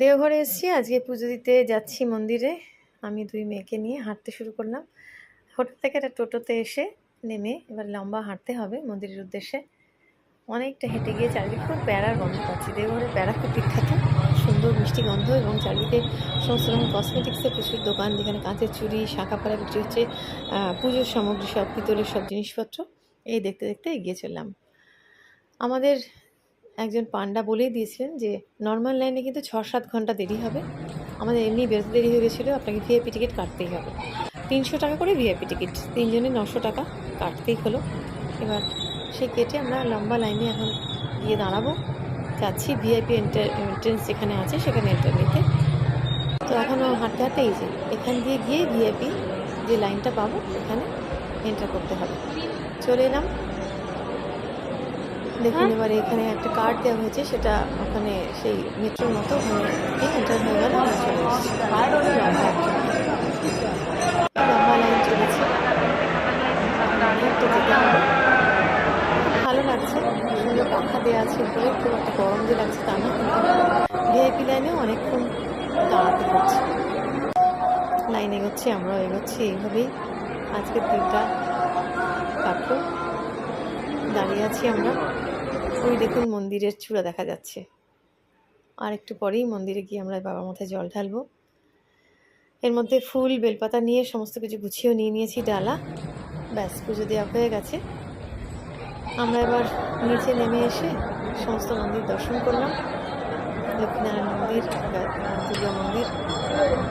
দেওঘরে এসেছি, আজকে পুজো দিতে যাচ্ছি মন্দিরে। আমি দুই মেয়েকে নিয়ে হাঁটতে শুরু করলাম। হোটেল থেকে একটা টোটোতে এসে নেমে এবার লম্বা হাঁটতে হবে মন্দিরের উদ্দেশ্যে। অনেকটা হেঁটে গিয়ে চারিদিকে খুব প্যারার গন্ধ পাচ্ছি। দেওঘরের প্যারা খুব বিখ্যাত, সুন্দর মিষ্টি গন্ধ, এবং চারিদিকে সমস্ত রকম কসমেটিক্সের প্রচুর দোকান, যেখানে কাঁচের চুড়ি, শাঁখাপাড়া বিক্রি হচ্ছে, পুজোর সামগ্রী, সব পিতলের সব জিনিসপত্র। এই দেখতে দেখতে এগিয়ে চললাম। আমাদের একজন পান্ডা বলেই দিয়েছিলেন যে নর্মাল লাইনে কিন্তু ৬-৭ ঘন্টা দেরি হবে। আমাদের এমনি বেরোতে দেরি হয়ে গেছিলো, আপনাকে ভিআইপি টিকিট কাটতেই হবে। ৩০০ টাকা করে ভিআইপি টিকিট, ৩ জনে ৯০০ টাকা কাটতেই হলো। এবার সে কেটে আমরা লম্বা লাইনে এখন গিয়ে দাঁড়াবো, যাচ্ছি ভিআইপি এন্ট্রেন্স যেখানে আছে সেখানে এন্টার নিতে। তো এখনও হাঁটতে হাঁটতে এই যে এখান দিয়ে গিয়ে ভিআইপি যে লাইনটা পাবো এখানে এন্টার করতে হবে। চলে এলাম, দেখুন এবারে এখানে একটা কার্ড দেওয়া হয়েছে, সেটা ওখানে সেই মেট্রোর মতো ওখানে এন্টার হয়ে গেল। লম্বা লাইন চলেছে, যেতে হবে। ভালো লাগছে, সুন্দর পাখা দেওয়া আছে উপরে, খুব একটা গরম যে লাগছে তা না, কিন্তু ভিআইপি লাইনেও অনেকক্ষণ দাঁড়াতে হচ্ছে। লাইন এগোচ্ছি, আমরাও এগোচ্ছি, এইভাবেই আজকের দিনটা কাটলো। দাঁড়িয়ে আছি আমরা, ওই দেখুন মন্দিরের চূড়া দেখা যাচ্ছে। আর একটু পরেই মন্দিরে গিয়ে আমরা বাবার মাথায় জল ঢালবো। এর মধ্যে ফুল বেলপাতা নিয়ে সমস্ত কিছু গুছিয়েও নিয়ে নিয়েছি, ডালা। ব্যাস, পুজো দেওয়া হয়ে গেছে। আমরা এবার নিচে নেমে এসে সমস্ত মন্দির দর্শন করলাম, লক্ষ্মীনারায়ণ মন্দির, দুর্গা মন্দির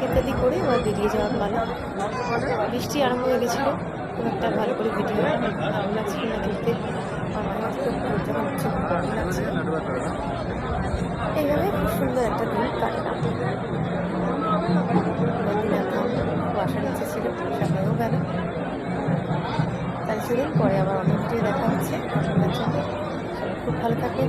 ইত্যাদি করে এবার বেরিয়ে যাওয়ার পালা। বৃষ্টি আরম্ভ হয়ে গেছিলো, খুব একটা ভালো করে ভিডিও ভালো লাগছিল না তুলতে, এইভাবে খুব সুন্দর একটা দিন কাটলাম। বাসার নিচে ছিল, সকালেও গেল। তাই চলুন, পরে আবার অনেক ভিডিও দেখা হচ্ছে। খুব ভালো থাকবে।